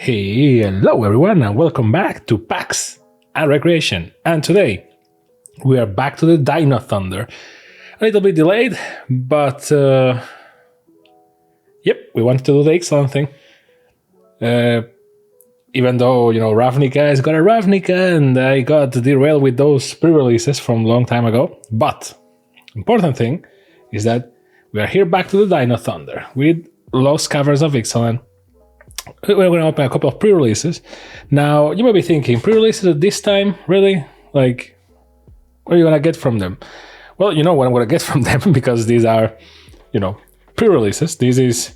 Hey, hello everyone and welcome back to PAX and Recreation. And today we are back to the Dino Thunder. A little bit delayed, but yep, we wanted to do the Ixalan thing. Even though, Ravnica has got a Ravnica and I got derailed with those pre-releases from a long time ago. But important thing is that we are here back to the Dino Thunder with Lost Caverns of Ixalan. We're going to open a couple of pre-releases. Now, you might be thinking, pre-releases at this time? Really? Like, what are you going to get from them? Well, you know what I'm going to get from them because these are, pre-releases. This is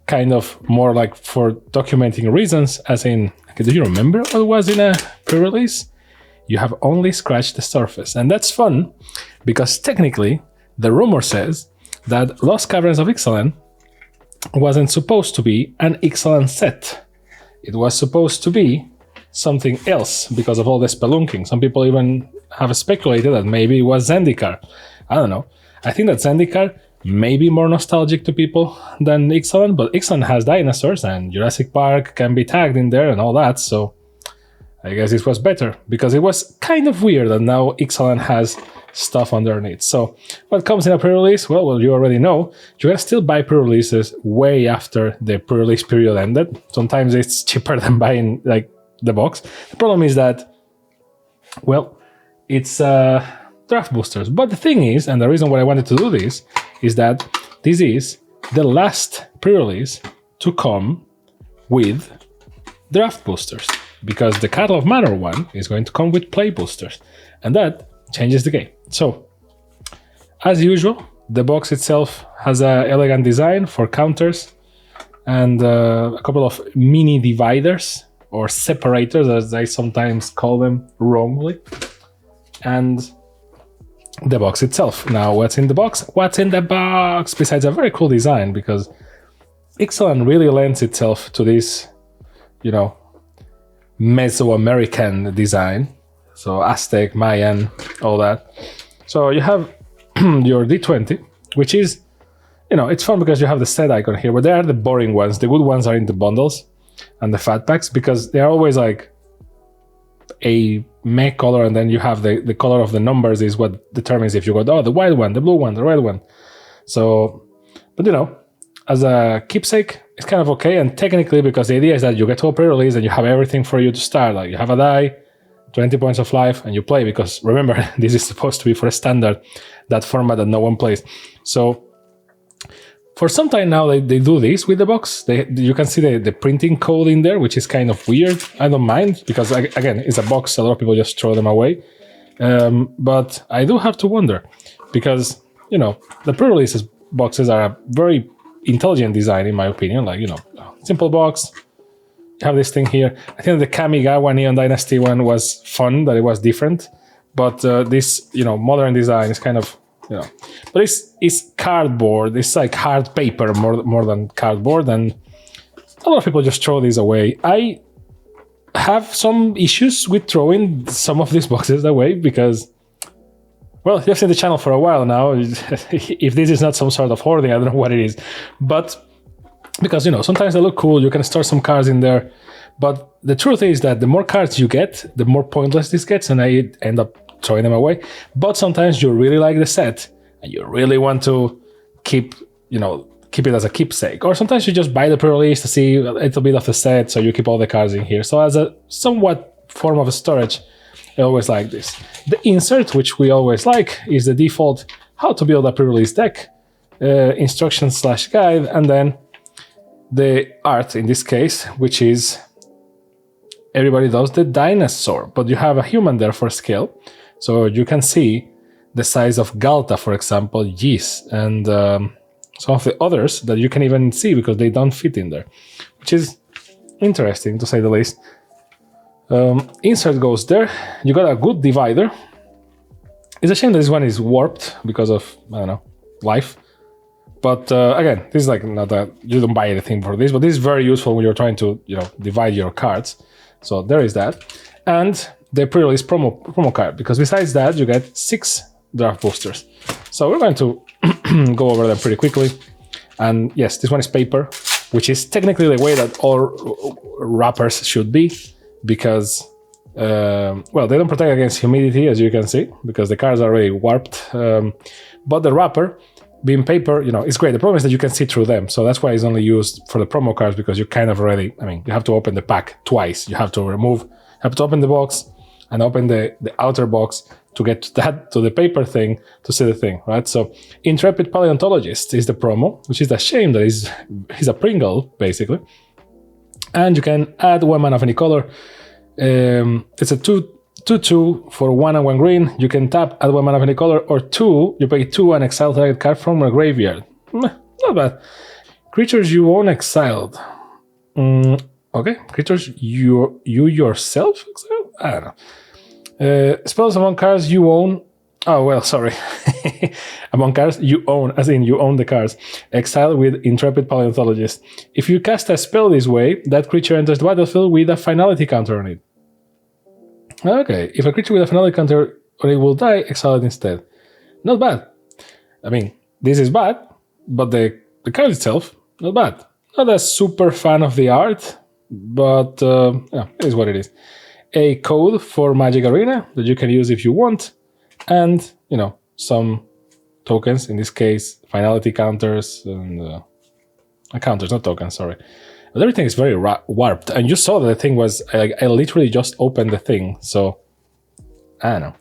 kind of more like for documenting reasons, as in, do you remember what was in a pre-release? You have only scratched the surface. And that's fun because technically, the rumor says that Lost Caverns of Ixalan wasn't supposed to be an Ixalan set. It was supposed to be something else because of all the spelunking. Some people even have speculated that maybe it was Zendikar. I don't know. I think that Zendikar may be more nostalgic to people than Ixalan, but Ixalan has dinosaurs and Jurassic Park can be tagged in there and all that, so I guess it was better because it was kind of weird that now Ixalan has stuff underneath. So what comes in a pre-release? Well, you already know. You can still buy pre-releases way after the pre-release period ended. Sometimes it's cheaper than buying like the box. The problem is that, well, it's draft boosters. But the thing is, and the reason why I wanted to do this, is that this is the last pre-release to come with draft boosters. Because the Cattle of Manor one is going to come with play boosters. And that changes the game. So, as usual, the box itself has an elegant design for counters and a couple of mini dividers or separators, as I sometimes call them wrongly. And the box itself. Now, what's in the box? What's in the box? Besides a very cool design, because Ixalan really lends itself to this, Mesoamerican design. So Aztec, Mayan, all that. So you have your D20, which is, it's fun because you have the set icon here, but they are the boring ones. The good ones are in the bundles and the fat packs because they're always like a mech color, and then you have the color of the numbers is what determines if you got, the white one, the blue one, the red one. So, but as a keepsake, it's kind of okay. And technically, because the idea is that you get to a pre-release and you have everything for you to start. Like you have a die, 20 points of life, and you play, because remember, this is supposed to be for a standard, that format that no one plays. So for some time now, they do this with the box. You can see the printing code in there, which is kind of weird. I don't mind, because again, it's a box. A lot of people just throw them away. But I do have to wonder, because, the pre-releases boxes are a very intelligent design, in my opinion. Like, simple box. You have this thing here. I think the Kamigawa Neon Dynasty one was fun, that it was different. But this, modern design is kind of, but it's cardboard. It's like hard paper more than cardboard. And a lot of people just throw these away. I have some issues with throwing some of these boxes away because, well, you've seen the channel for a while now. If this is not some sort of hoarding, I don't know what it is. But because, sometimes they look cool, you can store some cards in there. But the truth is that the more cards you get, the more pointless this gets, and I end up throwing them away. But sometimes you really like the set, and you really want to keep it as a keepsake. Or sometimes you just buy the pre-release to see a little bit of the set, so you keep all the cards in here. So as a somewhat form of storage, I always like this. The insert, which we always like, is the default how to build a pre-release deck, instructions/guide, and then the art in this case, which is everybody does the dinosaur, but you have a human there for scale. So you can see the size of Galta, for example, Ys, and some of the others that you can even see because they don't fit in there, which is interesting to say the least. Insert goes there. You got a good divider. It's a shame that this one is warped because of, life. But again, this is like not that you don't buy anything for this, but this is very useful when you're trying to, divide your cards. So there is that. And the pre-release promo card, because besides that, you get 6 draft boosters. So we're going to go over them pretty quickly. And yes, this one is paper. which is technically the way that all wrappers should be, because well, they don't protect against humidity, as you can see, because the cards are already warped. But the wrapper, being paper, you know, it's great. The problem is that you can see through them, so that's why it's only used for the promo cards, because you kind of already, I mean, you have to open the pack twice. You have to open the box and open the outer box to get to the paper thing to see the thing, right? So Intrepid Paleontologist is the promo, which is a shame that he's a Pringle, basically. And you can add 1 mana of any color. It's a 2/2 for 1 and 1 green. You can tap, add 1 mana of any color, or 2, you pay 2 and exile target card from a graveyard. Not bad. Creatures you own exiled. Okay, creatures you yourself exiled? I don't know. Spells among cards you own. Oh, well, sorry. Among cards you own, as in you own the cards. Exile with Intrepid Paleontologist. If you cast a spell this way, that creature enters the battlefield with a finality counter on it. Okay, if a creature with a finality counter on it will die, exile it instead. Not bad. I mean, this is bad, but the card itself, not bad. Not a super fan of the art, but yeah, it is what it is. A code for Magic Arena that you can use if you want, and, you know, some tokens, in this case, finality counters, and counters, not tokens, sorry. But everything is very warped, and you saw that the thing was, I literally just opened the thing, so, I don't know.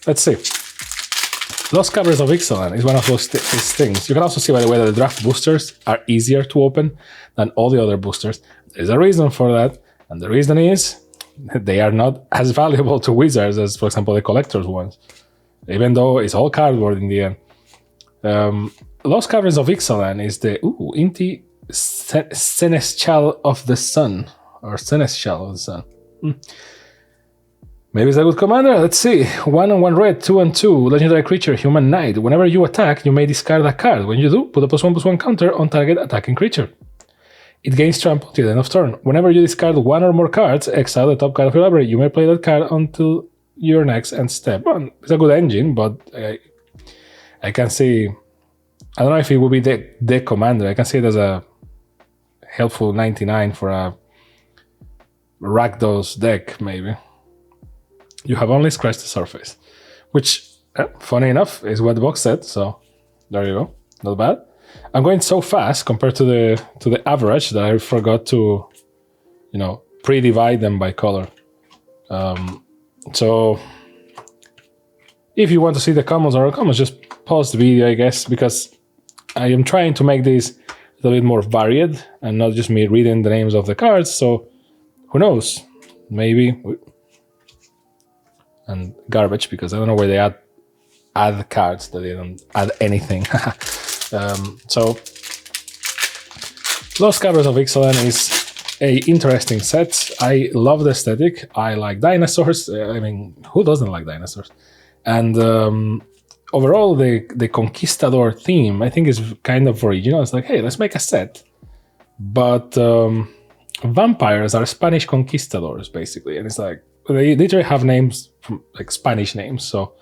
Let's see. Lost Caverns of Ixalan is one of those things. You can also see, by the way, that the draft boosters are easier to open than all the other boosters. There's a reason for that, and the reason is they are not as valuable to wizards as, for example, the collector's ones, even though it's all cardboard in the end. Lost Caverns of Ixalan is the Inti Seneschal of the Sun, or Seneschal of the Sun. Maybe it's a good commander. Let's see. 1 and 1 red, 2 and 2, legendary creature, human knight. Whenever you attack, you may discard a card. When you do, put a +1/+1 counter on target attacking creature. It gains trample till the end of turn. Whenever you discard 1 or more cards, exile the top card of your library. You may play that card until your next end step. Well, it's a good engine, but I can see... I don't know if it would be the commander. I can see it as a helpful 99 for a Rakdos deck, maybe. You have only scratched the surface. Which, funny enough, is what the box said, so there you go. Not bad. I'm going so fast compared to the average that I forgot to, you know, pre-divide them by color. So if you want to see the commons or uncommons, just pause the video, I guess, because I am trying to make this a little bit more varied and not just me reading the names of the cards. So who knows? Maybe. And garbage, because I don't know where they add cards that they don't add anything. So Lost Caverns of Ixalan is a interesting set. I love the aesthetic. I like dinosaurs. I mean, who doesn't like dinosaurs? And overall, the conquistador theme, I think, is kind of original. It's like, hey, let's make a set. But vampires are Spanish conquistadors, basically. And it's like, they literally have names from like Spanish names. So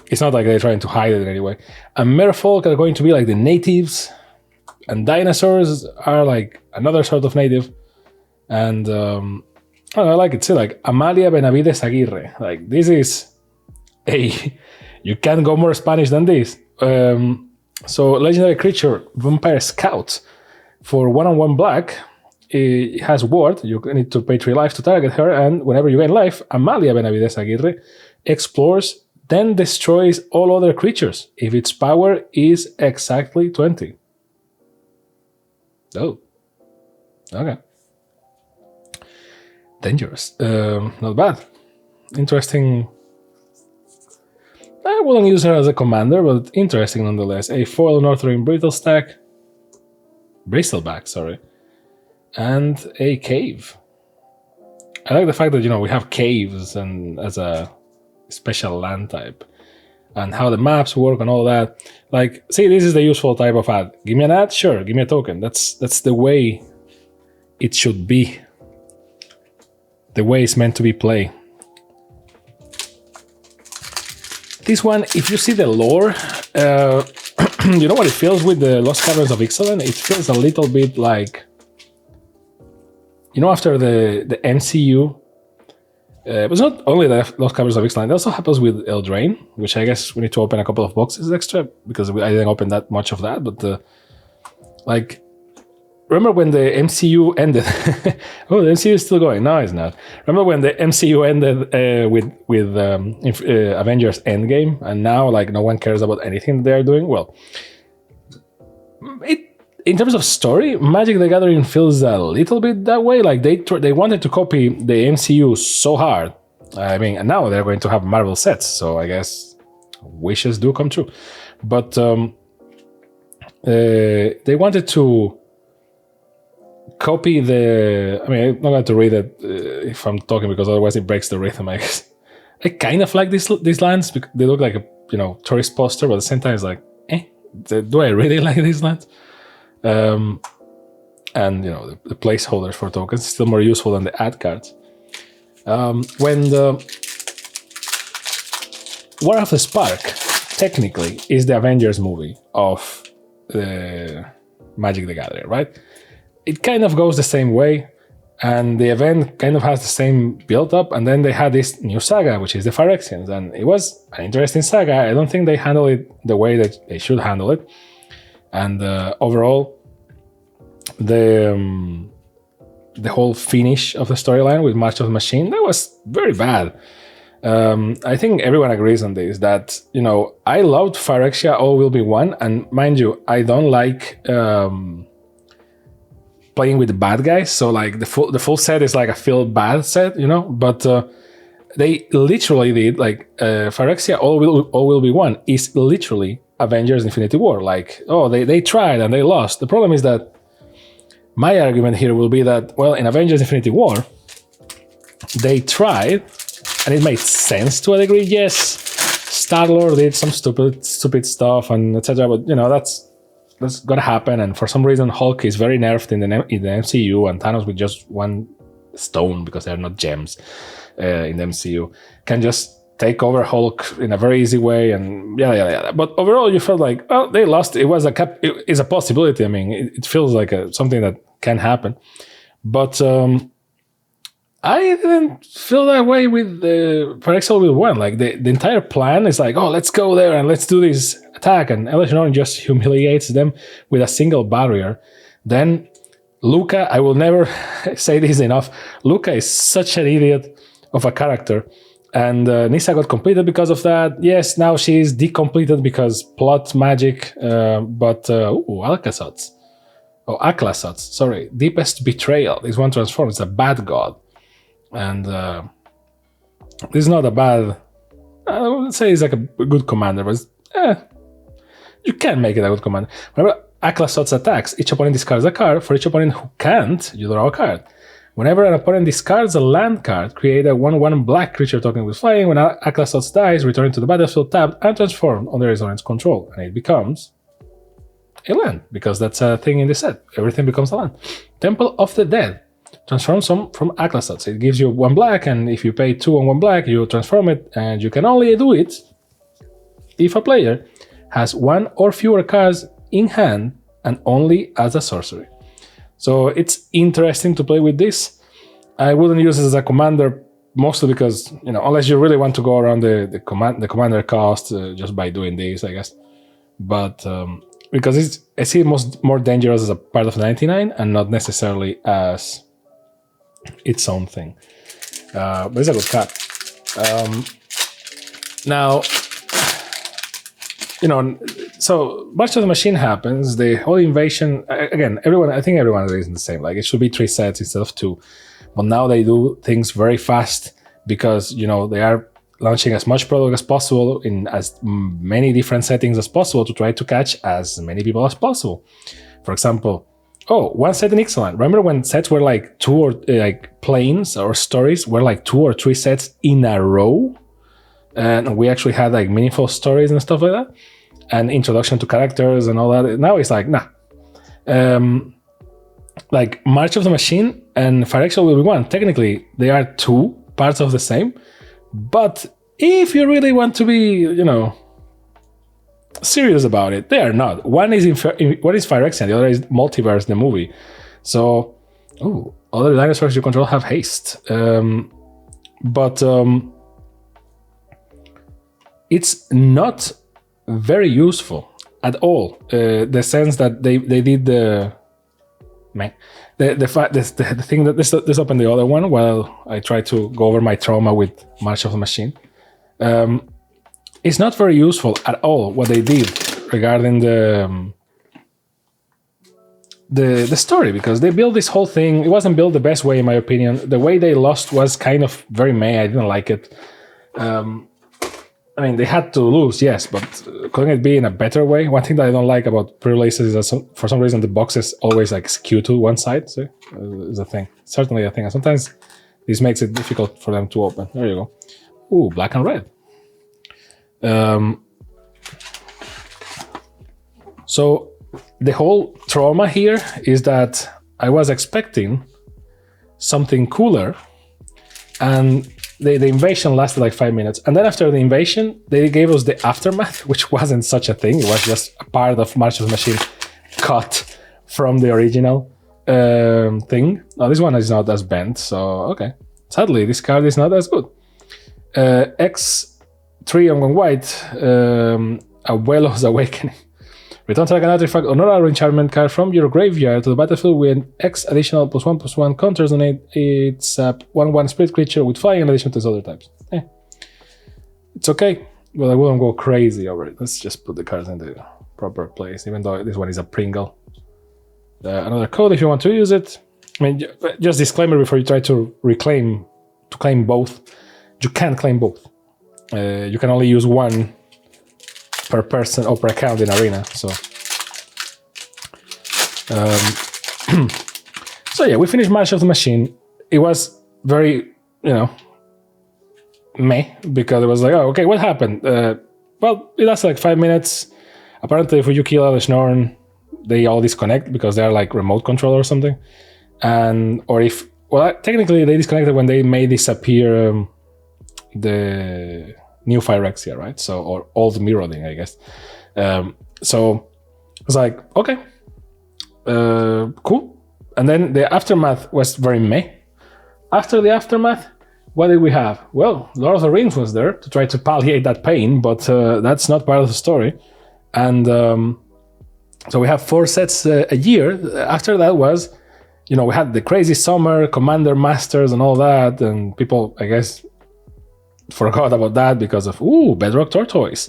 it's not like they're trying to hide it in any way. And merfolk are going to be like the natives. And dinosaurs are like another sort of native. And I don't know, I like it too, like Amalia Benavides Aguirre. Like, this is you can't go more Spanish than this. So legendary creature, Vampire Scout, for 1 and 1 black. It has ward. You need to pay 3 life to target her, and whenever you gain life, Amalia Benavides Aguirre explores, then destroys all other creatures if its power is exactly 20. Oh. Okay. Dangerous. Not bad. Interesting. I wouldn't use her as a commander, but interesting nonetheless. A foil Northern Bristleback, sorry. And a cave. I like the fact that, you know, we have caves and as a special land type. And how the maps work and all that. Like, see, this is the useful type of ad. Give me an ad? Sure, give me a token. That's the way it should be. The way it's meant to be played. This one, if you see the lore, you know what it feels with the Lost Caverns of Ixalan? It feels a little bit like, you know, after the MCU. It was not only the Lost Caverns of Ixalan, it also happens with Eldraine, which I guess we need to open a couple of boxes extra, because I didn't open that much of that, but like, remember when the MCU ended? Oh, the MCU is still going. No, it's not. Remember when the MCU ended with Avengers Endgame, and now like no one cares about anything they're doing? Well, in terms of story, Magic the Gathering feels a little bit that way. Like they wanted to copy the MCU so hard. I mean, and now they're going to have Marvel sets, so I guess wishes do come true. But they wanted to copy the. I mean, I'm not going to read it if I'm talking, because otherwise it breaks the rhythm. I guess I kind of like these lands because they look like a tourist poster, but at the same time it's like, do I really like these lands? And the placeholders for tokens still more useful than the ad cards. When the War of the Spark technically is the Avengers movie of the Magic the Gathering, right? It kind of goes the same way, and the event kind of has the same build-up, and then they had this new saga, which is the Phyrexians, and it was an interesting saga. I don't think they handle it the way that they should handle it. And overall, the whole finish of the storyline with March of the Machine, that was very bad. I think everyone agrees on this, that, I loved Phyrexia All Will Be One, and mind you, I don't like playing with the bad guys, so like the full set is like a feel bad set, but they literally did, like, Phyrexia All Will Be One is literally Avengers Infinity War. Like, they tried and they lost. The problem is that my argument here will be that, well, in Avengers Infinity War, they tried, and it made sense to a degree. Yes, Star-Lord did some stupid stuff and etc. But that's gonna happen. And for some reason, Hulk is very nerfed in the MCU, and Thanos with just one stone, because they're not gems in the MCU, can just take over Hulk in a very easy way, and yeah. But overall, you felt like, well, they lost. It was it is a possibility. I mean, it feels like something that can happen. But I didn't feel that way with the Phyrexia with one. Like the entire plan is like, let's go there and let's do this attack, and Electron just humiliates them with a single barrier. Then Luca, I will never say this enough. Luca is such an idiot of a character. And Nissa got completed because of that. Yes, now she's decompleted because plot magic. Alcasots. Aclasots. Sorry. Deepest Betrayal. This one transforms. It's a bad god. And this is not a bad. I wouldn't say it's like a good commander, but you can make it a good commander. Whenever Aclasots attacks, each opponent discards a card. For each opponent who can't, you draw a card. Whenever an opponent discards a land card, create a 1/1 black creature token with flying. When Aclasots dies, return it to the battlefield tapped and transformed under its opponent's control. And it becomes a land, because that's a thing in the set. Everything becomes a land. Temple of the Dead. Transform some from Aclasots. It gives you 1 black, and if you pay 2 and 1 black, you transform it, and you can only do it if a player has 1 or fewer cards in hand and only as a sorcery. So it's interesting to play with this. I wouldn't use it as a commander, mostly because, unless you really want to go around the commander cost just by doing this, I guess. But because I see it more dangerous as a part of 99 and not necessarily as its own thing. But it's a good card. Now, so March of the Machine happens, the whole invasion, again, I think everyone is the same. Like, it should be 3 sets instead of 2. But now they do things very fast because, they are launching as much product as possible in as many different settings as possible to try to catch as many people as possible. For example, one set in Ixalan. Remember when sets were like 2 or like planes or stories were like 2 or 3 sets in a row? And we actually had like meaningful stories and stuff like that, and introduction to characters and all that. Now it's like, nah. Like March of the Machine and Phyrexia Will Be One, technically they are 2 parts of the same, but if you really want to be, serious about it. They are not. One is Phyrexian, the other is Multiverse, the movie. So, other dinosaurs you control have haste. But it's not very useful at all. The sense that they did the thing that this opened the other one while I try to go over my trauma with March of the Machine. It's not very useful at all what they did regarding the story, because they built this whole thing. It wasn't built the best way, in my opinion. The way they lost was kind of very meh. I didn't like it. I mean, they had to lose, yes, but couldn't it be in a better way? One thing that I don't like about pre-releases is that for some reason the boxes always like skew to one side. So is a thing, certainly a thing. And sometimes this makes it difficult for them to open. There you go. Ooh, black and red. So the whole trauma here is that I was expecting something cooler, and the invasion lasted like 5 minutes. And then after the invasion, they gave us the aftermath, which wasn't such a thing. It was just a part of March of the Machine cut from the original thing. Now, this one is not as bent, so okay. Sadly, this card is not as good. X3 on one white, Abuelo's Awakening. Return to an artifact or another enchantment card from your graveyard to the battlefield with X additional +1/+1 counters on it. It's a 1/1 spirit creature with flying in addition to its other types. It's okay, but I wouldn't go crazy over it. Let's just put the cards in the proper place, even though this one is a Pringle. Another code if you want to use it. I mean, just disclaimer before you try to claim both. You can't claim both. You can only use one per person or per account in Arena. So, so yeah, we finished March of the Machine. It was very, meh, because it was like, oh, okay, what happened? Well, it lasted like 5 minutes. Apparently, if you kill the Schnorn, they all disconnect because they're like remote control or something. Technically they disconnected when they made disappear the new Phyrexia, right? So, or old Mirrodin, I guess. So it's like, okay, cool. And then the aftermath was very meh. After the aftermath, what did we have? Well, Lord of the Rings was there to try to palliate that pain, but that's not part of the story. And so we have 4 sets a year. After that was, we had the crazy summer, Commander Masters and all that, and people, I guess, forgot about that because of, Bedrock Tortoise.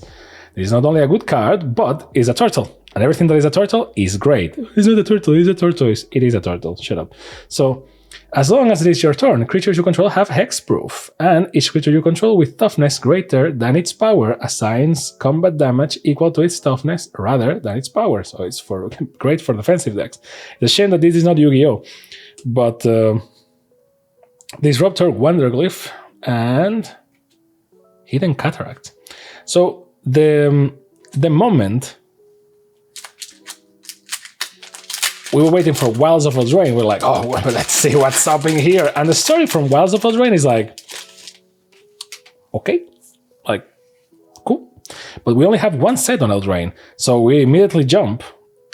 It is not only a good card, but is a turtle. And everything that is a turtle is great. It's not a turtle, it's a tortoise. It is a turtle, shut up. So, as long as it is your turn, creatures you control have hexproof, and each creature you control with toughness greater than its power assigns combat damage equal to its toughness rather than its power. So it's great for defensive decks. It's a shame that this is not Yu-Gi-Oh! But Disruptor, Wanderglyph, and Hidden Cataract. So the moment we were waiting for Wilds of Eldraine, we're like, oh, well, let's see what's happening here. And the story from Wilds of Eldraine is like, okay, like, cool. But we only have one set on Eldraine, so we immediately jump,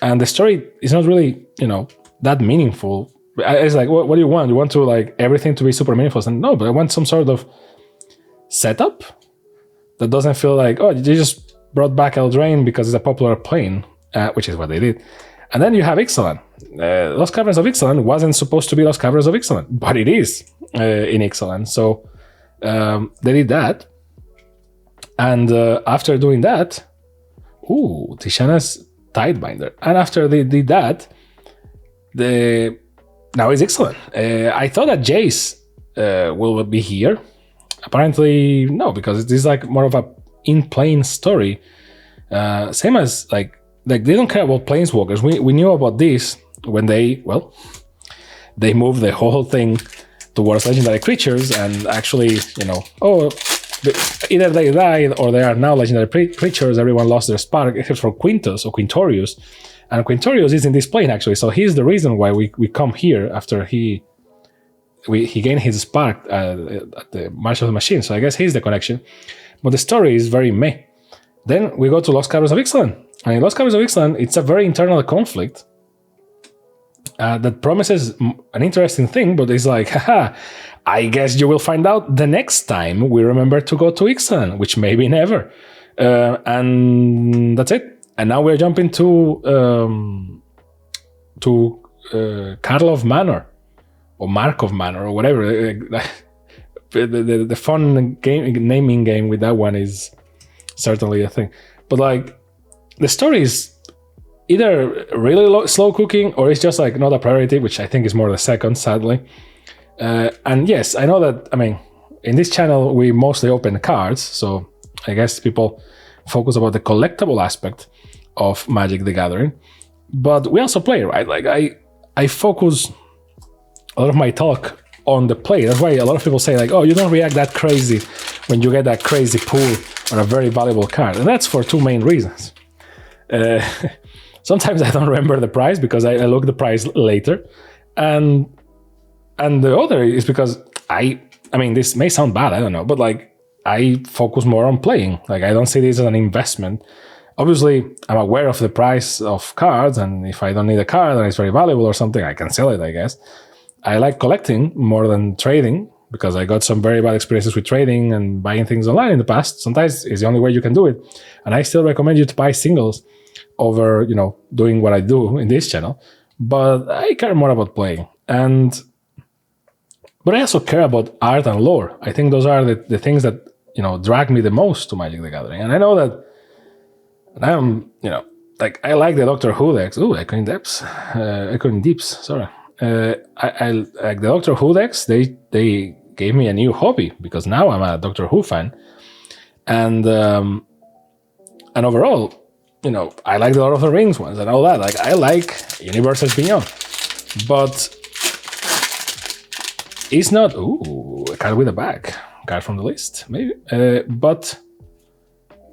and the story is not really, that meaningful. It's like, what do you want? You want to, like, everything to be super meaningful? And no, but I want some sort of setup that doesn't feel like, oh, they just brought back Eldraine because it's a popular plane, which is what they did. And then you have Ixalan. Lost Caverns of Ixalan wasn't supposed to be Lost Caverns of Ixalan, but it is in Ixalan. So they did that. And after doing that, Tishana's Tidebinder. And after they did that, now it's Ixalan. I thought that Jace will be here. Apparently, no, because it is like more of a in-plane story. Same as like they don't care about planeswalkers. We knew about this when they moved the whole thing towards legendary creatures, and actually, either they died or they are now legendary creatures. Everyone lost their spark except for Quintus or Quintorius, and Quintorius is in this plane actually. So he's the reason why we come here after he gained his spark at the March of the Machine. So I guess he's the connection, but the story is very meh. Then we go to Lost Caverns of Ixalan. And in Lost Caverns of Ixalan, it's a very internal conflict that promises an interesting thing, but it's like, haha, I guess you will find out the next time we remember to go to Ixalan, which maybe never. And that's it. And now we're jumping to Karlov Manor, or Markov Manor, or whatever. The fun game, naming game with that one is certainly a thing. But like, the story is either really slow cooking, or it's just like not a priority, which I think is more the second, sadly. And yes, I know that, I mean, in this channel, we mostly open cards, so I guess people focus about the collectible aspect of Magic the Gathering. But we also play, right? Like, I focus a lot of my talk on the play. That's why a lot of people say, like, oh, you don't react that crazy when you get that crazy pull or a very valuable card. And that's for two main reasons. Sometimes I don't remember the price because I look the price later. And the other is because I mean, this may sound bad, I don't know, but like, I focus more on playing. Like, I don't see this as an investment. Obviously, I'm aware of the price of cards, and if I don't need a card and it's very valuable or something, I can sell it, I guess. I like collecting more than trading because I got some very bad experiences with trading and buying things online in the past. Sometimes it's the only way you can do it. And I still recommend you to buy singles over, you know, doing what I do in this channel. But I care more about playing. But I also care about art and lore. I think those are the things that, you know, drag me the most to Magic the Gathering. And I know that I'm, you know, like, I like the Doctor Who decks. Ooh, Echoing Deeps, sorry. I like the Doctor Who decks. They gave me a new hobby because now I'm a Doctor Who fan. And overall, you know, I like the Lord of the Rings ones and all that. Like, I like Universes Beyond. But it's not, ooh, a card with a bag. Card from the list, maybe. But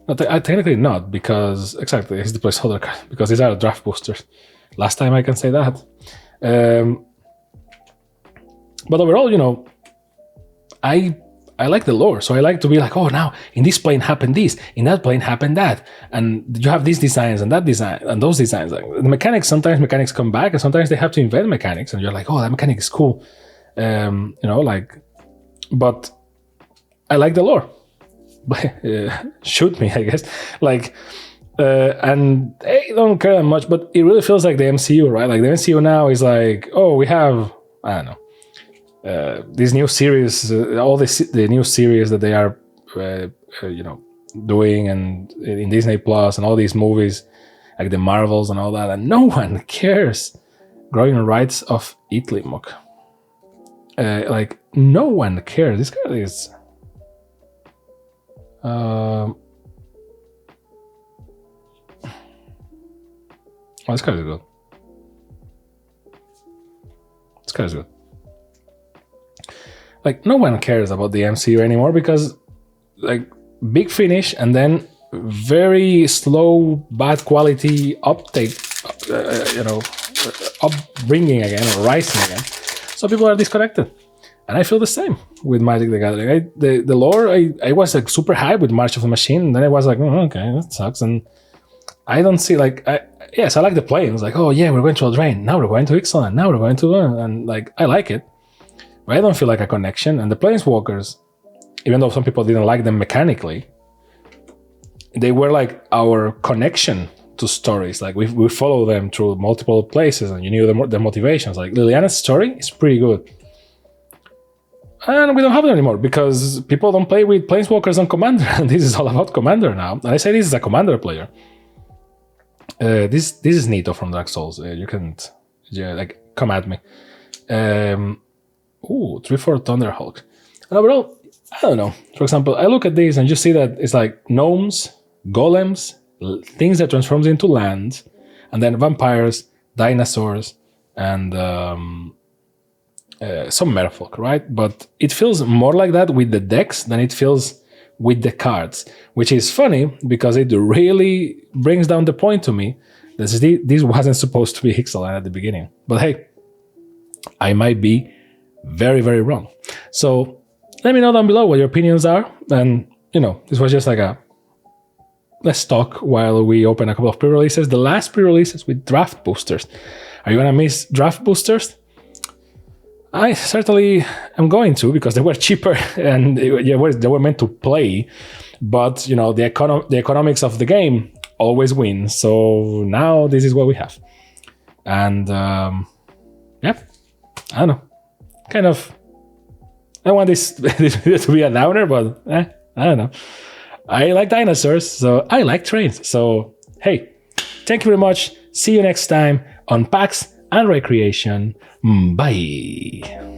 no, technically not, because, exactly, it's the placeholder card, because these are draft boosters. Last time I can say that. But overall, you know, I like the lore, so I like to be like, oh, now in this plane happened this, in that plane happened that, and you have these designs and that design and those designs. Like, the mechanics, sometimes mechanics come back, and sometimes they have to invent mechanics, and you're like, oh, that mechanic is cool, you know, like, but I like the lore. Shoot me, I guess. Like, and I don't care that much, but it really feels like the MCU, right? Like, the MCU now is like, oh, we have, I don't know, these new series, all the new series that they are, you know, doing, and in Disney Plus, and all these movies, like the Marvels and all that, and no one cares. Growing rights of Itlimok. Like, no one cares. This guy is. Oh, this card is good. This card is good. Like, no one cares about the MCU anymore because, like, big finish and then very slow, bad quality uptake, you know, upbringing again, or rising again. So people are disconnected. And I feel the same with Magic the Gathering. The lore, I was like super hyped with March of the Machine, and then I was like, oh, okay, that sucks. And I don't see, like, yes, I like the play. It was like, oh yeah, we're going to Eldraine. Now we're going to Ixalan. Now we're going to, and like, I like it. But I don't feel like a connection. And the Planeswalkers, even though some people didn't like them mechanically, they were like our connection to stories. Like, we follow them through multiple places, and you knew their motivations. Like, Liliana's story is pretty good. And we don't have it anymore because people don't play with Planeswalkers on Commander, and this is all about Commander now. And I say this is a Commander player. This is Nito from Dark Souls. You can, yeah, like, come at me. 3/4 Thunderhawk. And overall, I don't know. For example, I look at this and you see that it's like gnomes, golems, things that transforms into land, and then vampires, dinosaurs, and some merfolk, right? But it feels more like that with the decks than it feels with the cards, which is funny because it really brings down the point to me that this wasn't supposed to be Ixalan at the beginning. But hey, I might be very, very wrong. So let me know down below what your opinions are. And, you know, this was just like a let's talk while we open a couple of pre-releases. The last pre-releases with draft boosters. Are you gonna miss draft boosters? I certainly am going to, because they were cheaper and they were meant to play. But you know, the economics of the game always win. So now this is what we have. And yeah, I don't know. Kind of, I want this video to be a downer, but I don't know. I like dinosaurs, so I like trains. So hey, thank you very much. See you next time on PAX and Recreation. Bye.